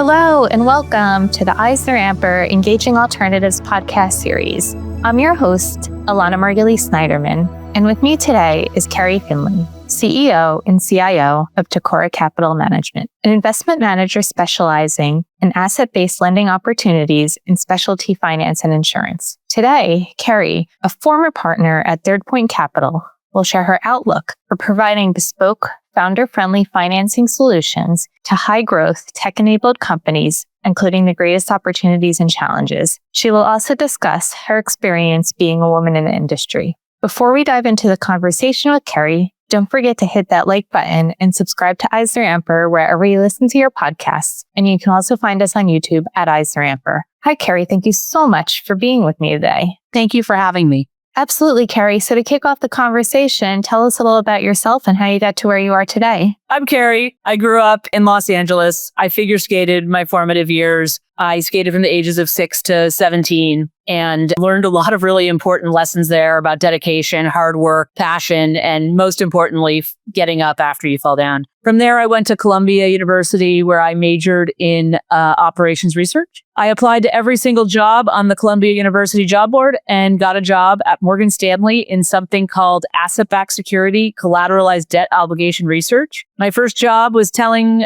Hello and welcome to the EisnerAmper Engaging Alternatives podcast series. I'm your host, Elana Margulies-Snyderman, and with me today is Keri Findley, CEO and CIO of Tacora Capital Management, an investment manager specializing in asset-based lending opportunities in specialty finance and insurance. Today, Keri, a former partner at Third Point Capital, will share her outlook for providing bespoke, founder-friendly financing solutions to high-growth, tech-enabled companies, including the greatest opportunities and challenges. She will also discuss her experience being a woman in the industry. Before we dive into the conversation with Keri, don't forget to hit that like button and subscribe to EisnerAmper wherever you listen to your podcasts. And you can also find us on YouTube at EisnerAmper. Hi, Keri. Thank you so much for being with me today. Thank you for having me. Absolutely, Keri. So to kick off the conversation, tell us a little about yourself and how you got to where you are today. I'm Keri. I grew up in Los Angeles. I figure skated my formative years. I skated from the ages of 6 to 17 and learned a lot of really important lessons there about dedication, hard work, passion, and most importantly, getting up after you fall down. From there, I went to Columbia University where I majored in operations research. I applied to every single job on the Columbia University job board and got a job at Morgan Stanley in something called asset-backed security collateralized debt obligation research. My first job was telling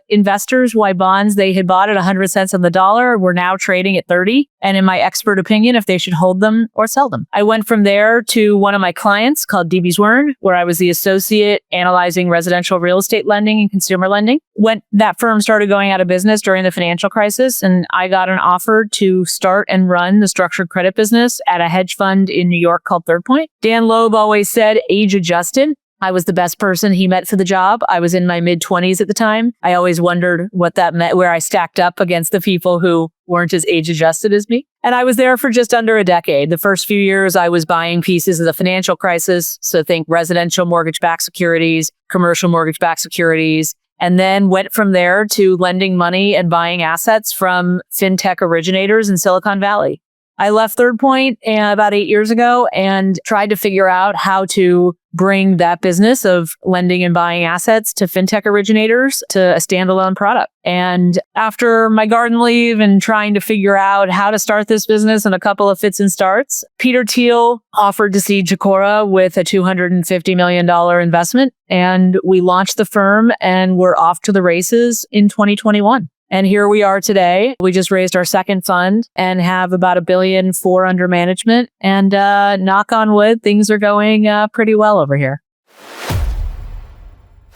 investors why bonds they had bought at 100 cents on the dollar were now trading at 30, and in my expert opinion, if they should hold them or sell them. I went from there to one of my clients called DB Swern, where I was the associate analyzing residential real estate lending and consumer lending. When that firm started going out of business during the financial crisis, and I got an offer to start and run the structured credit business at a hedge fund in New York called Third Point. Dan Loeb always said age adjusted. I was the best person he met for the job. I was in my mid-20s at the time. I always wondered what that meant, where I stacked up against the people who weren't as age-adjusted as me. And I was there for just under a decade. The first few years, I was buying pieces of the financial crisis. So think residential mortgage-backed securities, commercial mortgage-backed securities, and then went from there to lending money and buying assets from fintech originators in Silicon Valley. I left Third Point about 8 years ago and tried to figure out how to bring that business of lending and buying assets to fintech originators to a standalone product. And after my garden leave and trying to figure out how to start this business and a couple of fits and starts, Peter Thiel offered to seed Tacora with a $250 million investment. And we launched the firm and we're off to the races in 2021. And here we are today. We just raised our second fund and have about $1 billion under management. And knock on wood, things are going pretty well over here.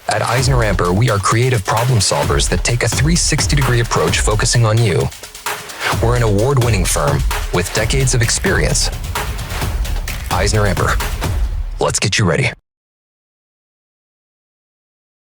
At EisnerAmper, we are creative problem solvers that take a 360-degree approach focusing on you. We're an award-winning firm with decades of experience. EisnerAmper. Let's get you ready.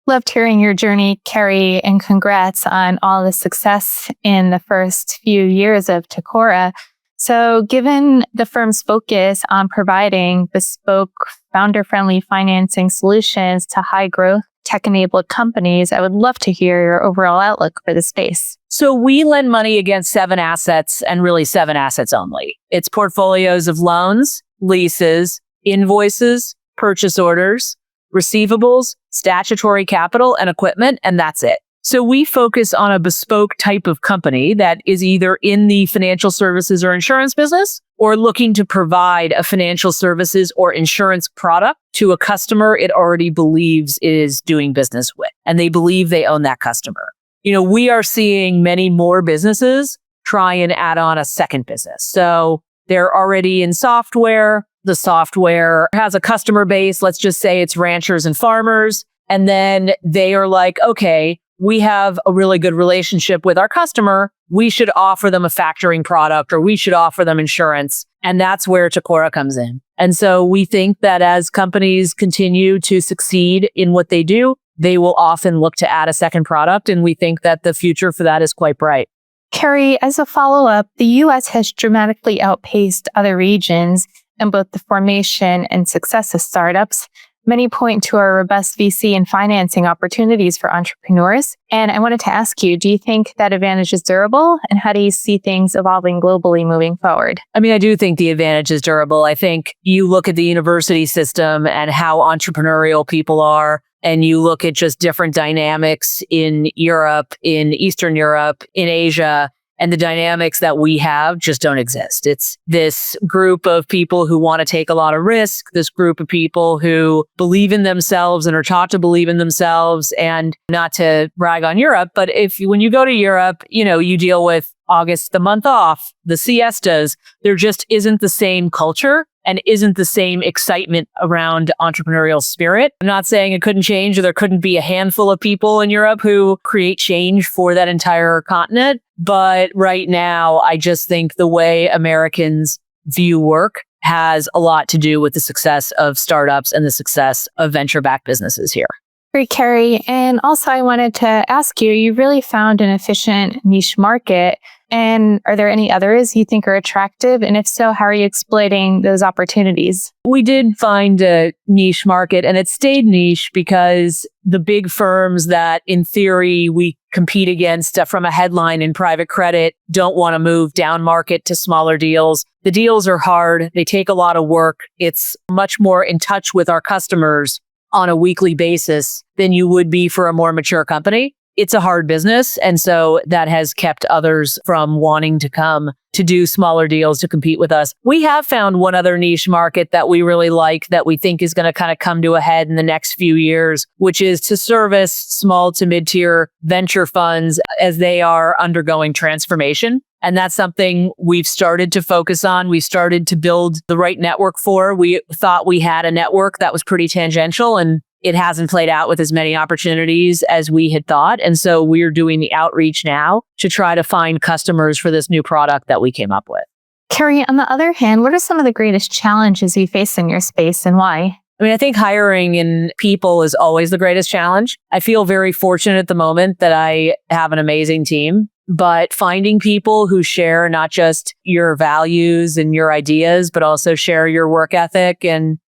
Loved hearing your journey, Keri, and congrats on all the success in the first few years of Tacora. So given the firm's focus on providing bespoke, founder-friendly financing solutions to high-growth, tech-enabled companies, I would love to hear your overall outlook for the space. So we lend money against 7 assets and really 7 assets only. It's portfolios of loans, leases, invoices, purchase orders, receivables, statutory capital, and equipment, and that's it. So we focus on a bespoke type of company that is either in the financial services or insurance business or looking to provide a financial services or insurance product to a customer it already believes is doing business with, and they believe they own that customer. You know, we are seeing many more businesses try and add on a second business. So they're already in software. The software has a customer base. Let's just say it's ranchers and farmers. And then they are like, okay, we have a really good relationship with our customer. We should offer them a factoring product or we should offer them insurance. And that's where Tacora comes in. And so we think that as companies continue to succeed in what they do, they will often look to add a second product. And we think that the future for that is quite bright. Keri, as a follow-up, the U.S. has dramatically outpaced other regions in both the formation and success of startups. Many point to our robust VC and financing opportunities for entrepreneurs. And I wanted to ask you, do you think that advantage is durable? And how do you see things evolving globally moving forward? I mean, I do think the advantage is durable. I think you look at the university system and how entrepreneurial people are, and you look at just different dynamics in Europe, in Eastern Europe, in Asia, and the dynamics that we have just don't exist. It's this group of people who want to take a lot of risk, this group of people who believe in themselves and are taught to believe in themselves. And not to brag on Europe, but when you go to Europe, you deal with August, the month off, the siestas, there just isn't the same culture and isn't the same excitement around entrepreneurial spirit. I'm not saying it couldn't change or there couldn't be a handful of people in Europe who create change for that entire continent. But right now, I just think the way Americans view work has a lot to do with the success of startups and the success of venture-backed businesses here. Great, Keri. And also I wanted to ask you, you really found an efficient niche market. And are there any others you think are attractive? And if so, how are you exploiting those opportunities? We did find a niche market, and it stayed niche because the big firms that in theory we compete against from a headline in private credit don't want to move down market to smaller deals. The deals are hard. They take a lot of work. It's much more in touch with our customers on a weekly basis than you would be for a more mature company. It's a hard business. And so that has kept others from wanting to come to do smaller deals to compete with us. We have found one other niche market that we really like that we think is going to kind of come to a head in the next few years, which is to service small to mid-tier venture funds as they are undergoing transformation. And that's something we've started to focus on. We started to build the right network for. We thought we had a network that was pretty tangential, and it hasn't played out with as many opportunities as we had thought. And so we're doing the outreach now to try to find customers for this new product that we came up with. Keri, on the other hand, what are some of the greatest challenges you face in your space and why? I mean, I think hiring in people is always the greatest challenge. I feel very fortunate at the moment that I have an amazing team. But finding people who share not just your values and your ideas, but also share your work ethic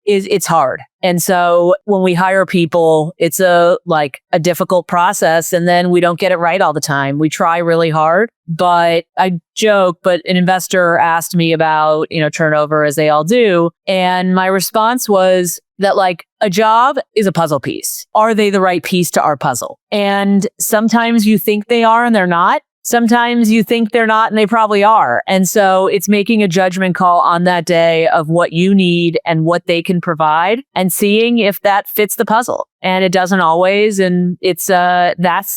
it's hard. And so when we hire people, it's a difficult process, and then we don't get it right all the time. We try really hard, but I joke, but an investor asked me about, turnover, as they all do. And my response was that a job is a puzzle piece. Are they the right piece to our puzzle? And sometimes you think they are and they're not. Sometimes you think they're not and they probably are. And so it's making a judgment call on that day of what you need and what they can provide and seeing if that fits the puzzle. And it doesn't always. And that's,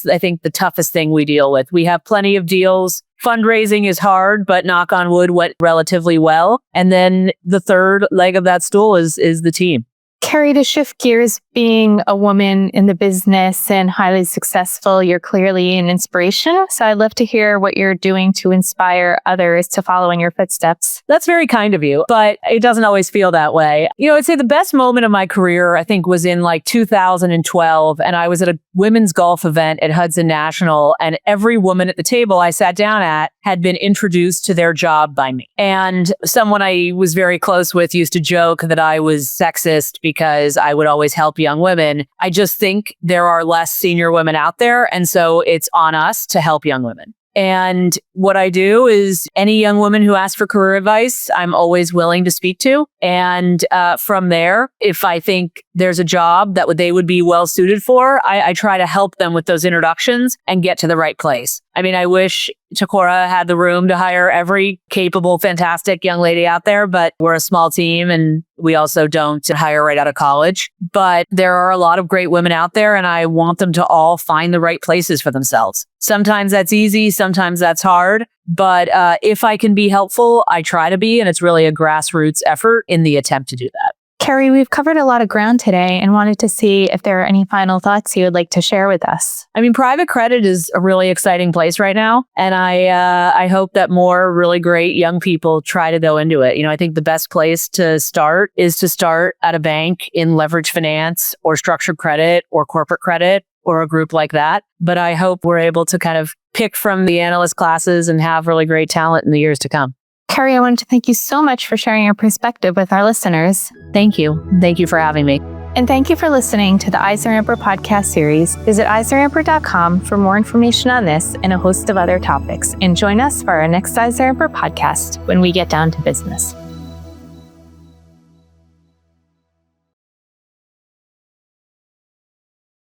I think, the toughest thing we deal with. We have plenty of deals. Fundraising is hard, but knock on wood, went relatively well. And then the third leg of that stool is the team. Keri, to shift gears, being a woman in the business and highly successful, you're clearly an inspiration. So I'd love to hear what you're doing to inspire others to follow in your footsteps. That's very kind of you, but it doesn't always feel that way. I'd say the best moment of my career, I think, was in 2012. And I was at a women's golf event at Hudson National. And every woman at the table I sat down at had been introduced to their job by me. And someone I was very close with used to joke that I was sexist because I would always help young women. I just think there are less senior women out there. And so it's on us to help young women. And what I do is any young woman who asks for career advice, I'm always willing to speak to. And from there, if I think there's a job that they would be well suited for, I try to help them with those introductions and get to the right place. I mean, I wish Tacora had the room to hire every capable, fantastic young lady out there, but we're a small team and we also don't hire right out of college. But there are a lot of great women out there and I want them to all find the right places for themselves. Sometimes that's easy, sometimes that's hard. But if I can be helpful, I try to be, and it's really a grassroots effort in the attempt to do that. Keri, we've covered a lot of ground today and wanted to see if there are any final thoughts you would like to share with us. I mean, private credit is a really exciting place right now. And I hope that more really great young people try to go into it. I think the best place to start is to start at a bank in leverage finance or structured credit or corporate credit or a group like that. But I hope we're able to kind of pick from the analyst classes and have really great talent in the years to come. Keri, I wanted to thank you so much for sharing your perspective with our listeners. Thank you. Thank you for having me. And thank you for listening to the EisnerAmper podcast series. Visit EisnerAmper.com for more information on this and a host of other topics. And join us for our next EisnerAmper podcast when we get down to business.